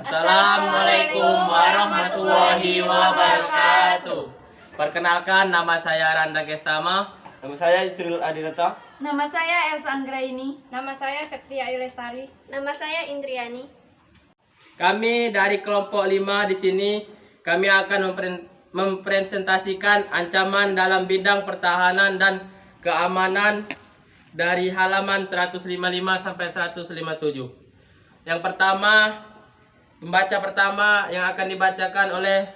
Assalamualaikum warahmatullahi wabarakatuh. Perkenalkan, nama saya Randa Gestama. Nama saya Isril Adinata. Nama saya Elsa Anggraini. Nama saya Septia Ayu Lestari. Nama saya Indriani. Kami dari kelompok 5 di sini, kami akan mempresentasikan ancaman dalam bidang pertahanan dan keamanan dari halaman 155 sampai 157. Yang pertama, pembaca pertama yang akan dibacakan oleh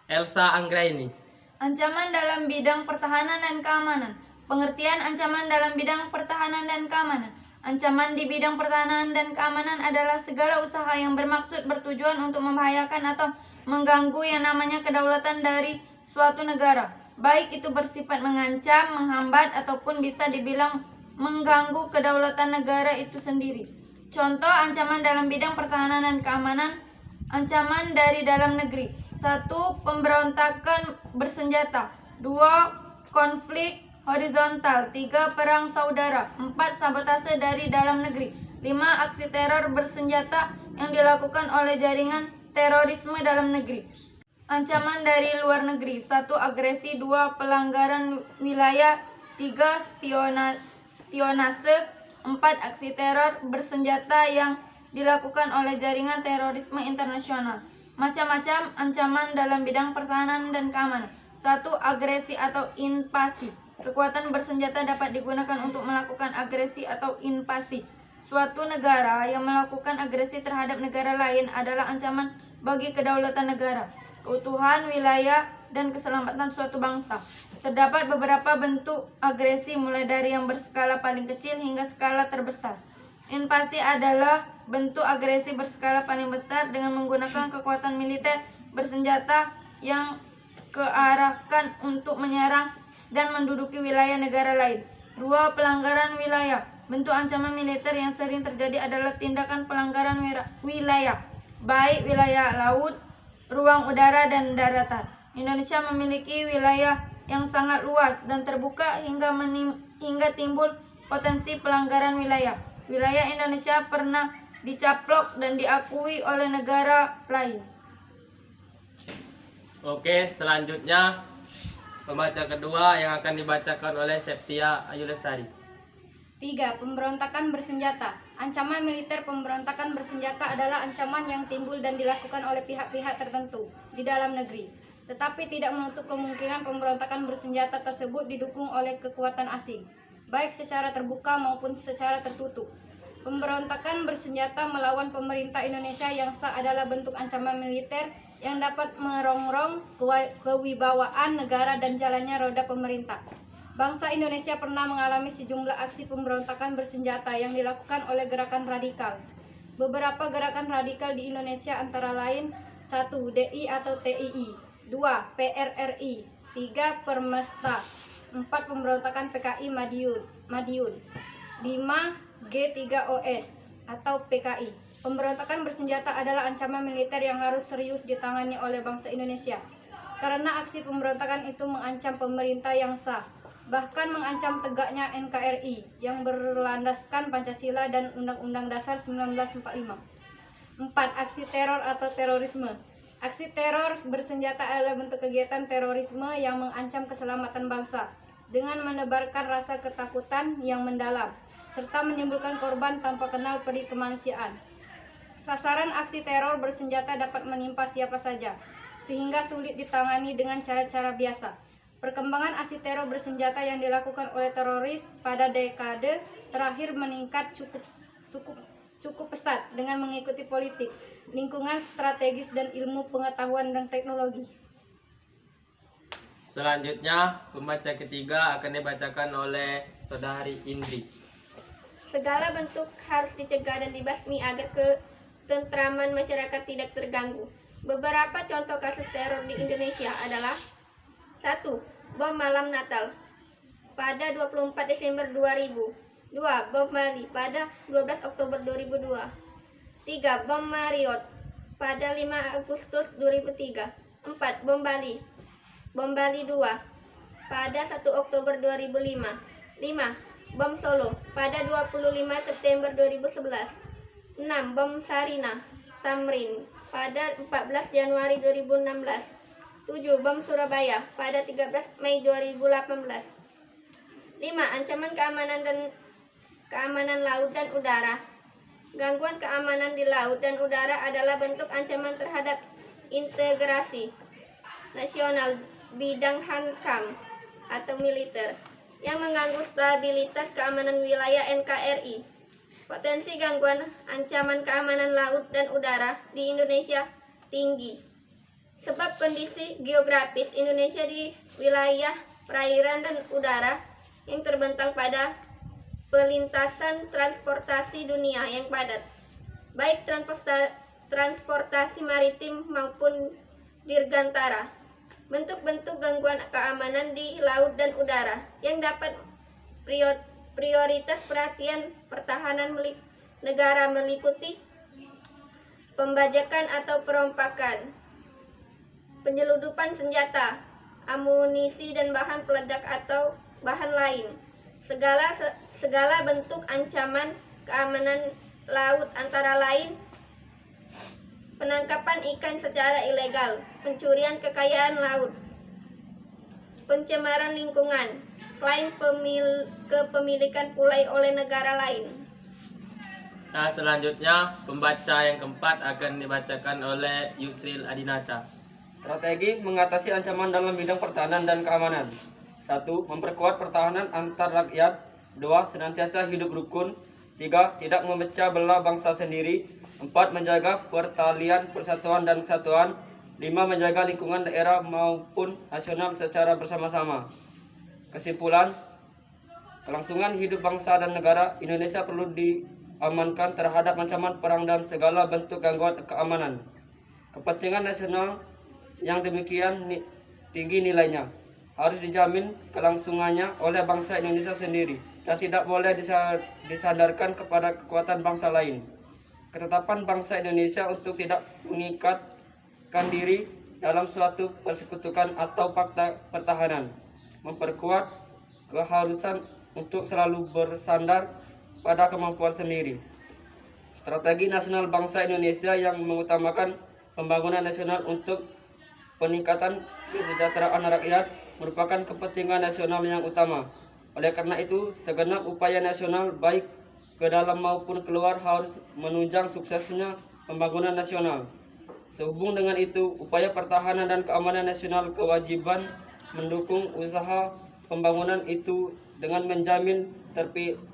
Elsa Anggraini. Ancaman dalam bidang pertahanan dan keamanan. Pengertian ancaman dalam bidang pertahanan dan keamanan. Ancaman di bidang pertahanan dan keamanan adalah segala usaha yang bermaksud bertujuan untuk membahayakan atau mengganggu yang namanya kedaulatan dari suatu negara. Baik itu bersifat mengancam, menghambat, ataupun bisa dibilang mengganggu kedaulatan negara itu sendiri. Contoh ancaman dalam bidang pertahanan dan keamanan. Ancaman dari dalam negeri. 1. Pemberontakan bersenjata. 2. Konflik horizontal. 3. Perang saudara. 4. Sabotase dari dalam negeri. 5. Aksi teror bersenjata yang dilakukan oleh jaringan terorisme dalam negeri. Ancaman dari luar negeri. 1. Agresi. 2. Pelanggaran wilayah. 3. Spionase. 4. Aksi teror bersenjata yang dilakukan oleh jaringan terorisme internasional. Macam-macam ancaman dalam bidang pertahanan dan keamanan. 1. Agresi atau invasi. Kekuatan bersenjata dapat digunakan untuk melakukan agresi atau invasi. Suatu negara yang melakukan agresi terhadap negara lain adalah ancaman bagi kedaulatan negara, keutuhan wilayah, dan keselamatan suatu bangsa. Terdapat beberapa bentuk agresi mulai dari yang berskala paling kecil hingga skala terbesar. Invasi adalah bentuk agresi berskala paling besar dengan menggunakan kekuatan militer bersenjata yang kearahkan untuk menyerang dan menduduki wilayah negara lain. 2. Pelanggaran wilayah. Bentuk ancaman militer yang sering terjadi adalah tindakan pelanggaran wilayah, baik wilayah laut, ruang udara, dan daratan. Indonesia memiliki wilayah yang sangat luas dan terbuka hingga timbul potensi pelanggaran wilayah. Wilayah Indonesia pernah dicaplok dan diakui oleh negara lain. Oke, selanjutnya pembaca kedua yang akan dibacakan oleh Septia Ayu Lestari. 3. Pemberontakan bersenjata. Ancaman militer pemberontakan bersenjata adalah ancaman yang timbul dan dilakukan oleh pihak-pihak tertentu di dalam negeri, tetapi tidak menutup kemungkinan pemberontakan bersenjata tersebut didukung oleh kekuatan asing, baik secara terbuka maupun secara tertutup. Pemberontakan bersenjata melawan pemerintah Indonesia yang sah adalah bentuk ancaman militer yang dapat merongrong kewibawaan negara dan jalannya roda pemerintah. Bangsa Indonesia pernah mengalami sejumlah aksi pemberontakan bersenjata yang dilakukan oleh gerakan radikal. Beberapa gerakan radikal di Indonesia antara lain: 1. DI atau TII, 2. PRRI, 3. Permesta, 4. Pemberontakan PKI Madiun, 5. G3OS atau PKI. Pemberontakan bersenjata adalah ancaman militer yang harus serius ditangani oleh bangsa Indonesia, karena aksi pemberontakan itu mengancam pemerintah yang sah, bahkan mengancam tegaknya NKRI yang berlandaskan Pancasila dan Undang-Undang Dasar 1945. 4. Aksi teror atau terorisme. Aksi teror bersenjata adalah bentuk kegiatan terorisme yang mengancam keselamatan bangsa dengan menebarkan rasa ketakutan yang mendalam serta menimbulkan korban tanpa kenal peri kemanusiaan. Sasaran aksi teror bersenjata dapat menimpa siapa saja, sehingga sulit ditangani dengan cara-cara biasa. Perkembangan aksi teror bersenjata yang dilakukan oleh teroris pada dekade terakhir meningkat cukup pesat dengan mengikuti politik, lingkungan strategis, dan ilmu pengetahuan dan teknologi. Selanjutnya, pembaca ketiga akan dibacakan oleh Saudari Indri. Segala bentuk harus dicegah dan dibasmi agar ketentraman masyarakat tidak terganggu. Beberapa contoh kasus teror di Indonesia adalah: 1. Bom malam Natal pada 24 Desember 2000. 2. Bom Bali pada 12 Oktober 2002. 3. Bom Marriott pada 5 Agustus 2003. 4. Bom Bali 2 pada 1 Oktober 2005. 5. Bom Solo pada 25 September 2011. 6. Bom Sarinah Tamrin pada 14 Januari 2016. 7. Bom Surabaya pada 13 Mei 2018. 5. Ancaman keamanan laut dan udara. Gangguan keamanan di laut dan udara adalah bentuk ancaman terhadap integrasi nasional bidang hankam atau militer yang mengganggu stabilitas keamanan wilayah NKRI. Potensi gangguan ancaman keamanan laut dan udara di Indonesia tinggi. Sebab kondisi geografis Indonesia di wilayah perairan dan udara yang terbentang pada pelintasan transportasi dunia yang padat, baik transportasi maritim maupun dirgantara. Bentuk-bentuk gangguan keamanan di laut dan udara yang dapat prioritas perhatian pertahanan negara meliputi pembajakan atau perompakan, penyeludupan senjata, amunisi dan bahan peledak atau bahan lain, segala bentuk ancaman keamanan laut antara lain penangkapan ikan secara ilegal, pencurian kekayaan laut, pencemaran lingkungan, klaim kepemilikan pulau oleh negara lain. Nah, selanjutnya pembaca yang keempat akan dibacakan oleh Yusril Adinata. Strategi mengatasi ancaman dalam bidang pertahanan dan keamanan. 1. Memperkuat pertahanan antar rakyat. 2. Senantiasa hidup rukun. 3. Tidak memecah belah bangsa sendiri. 4. Menjaga pertalian persatuan dan kesatuan. 5. Menjaga lingkungan daerah maupun nasional secara bersama-sama. Kesimpulan, kelangsungan hidup bangsa dan negara Indonesia perlu diamankan terhadap ancaman perang dan segala bentuk gangguan keamanan. Kepentingan nasional yang demikian tinggi nilainya harus dijamin kelangsungannya oleh bangsa Indonesia sendiri dan tidak boleh disandarkan kepada kekuatan bangsa lain. Ketetapan bangsa Indonesia untuk tidak mengikatkan diri dalam suatu persekutuan atau fakta pertahanan, memperkuat keharusan untuk selalu bersandar pada kemampuan sendiri. Strategi nasional bangsa Indonesia yang mengutamakan pembangunan nasional untuk peningkatan kesejahteraan rakyat merupakan kepentingan nasional yang utama. Oleh karena itu, segenap upaya nasional baik ke dalam maupun keluar harus menunjang suksesnya pembangunan nasional. Sehubung dengan itu, upaya pertahanan dan keamanan nasional kewajiban mendukung usaha pembangunan itu dengan menjamin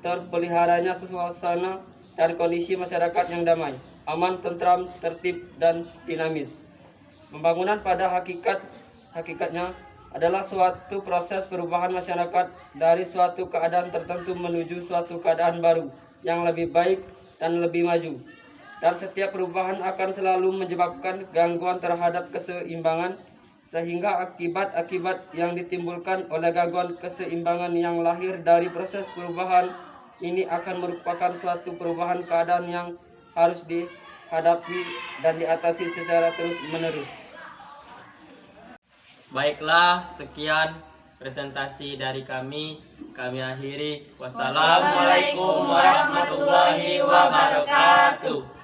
terpeliharanya suasana dan kondisi masyarakat yang damai, aman, tentram, tertib, dan dinamis. Pembangunan pada hakikatnya adalah suatu proses perubahan masyarakat dari suatu keadaan tertentu menuju suatu keadaan baru yang lebih baik dan lebih maju. Dan setiap perubahan akan selalu menyebabkan gangguan terhadap keseimbangan, sehingga akibat-akibat yang ditimbulkan oleh gangguan keseimbangan yang lahir dari proses perubahan ini akan merupakan suatu perubahan keadaan yang harus dihadapi dan diatasi secara terus-menerus. Baiklah, sekian presentasi dari kami. Kami akhiri. Wassalamualaikum warahmatullahi wabarakatuh.